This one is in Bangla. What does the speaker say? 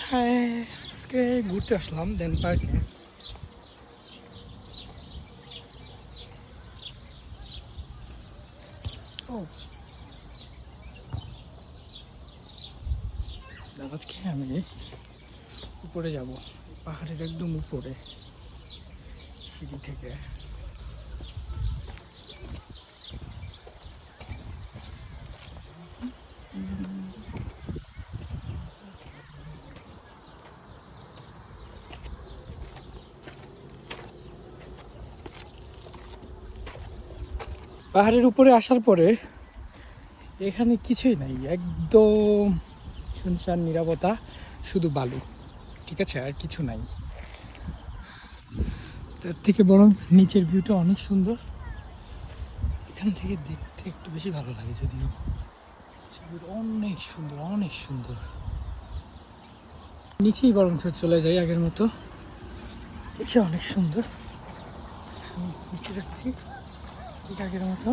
হ্যাঁ, আজকে ঘুরতে আসলাম দেন পার্কে। ও আজকে আমি উপরে যাব, পাহাড়ের একদম উপরে সিঁড়ি থেকে। পাহাড়ের উপরে আসার পরে এখানে কিছুই নাই, একদম শুনশান নীরবতা, শুধু বালু, ঠিক আছে, আর কিছু নাই। তার থেকে বরং নিচের ভিউটা অনেক সুন্দর, এখান থেকে দেখতে একটু বেশি ভালো লাগে। যদিও অনেক সুন্দর, অনেক সুন্দর। নিচেই বরং চলে যাই আগের মতো, নিচে অনেক সুন্দর। আমি নিচে যাচ্ছি ঠিক আগের মতো।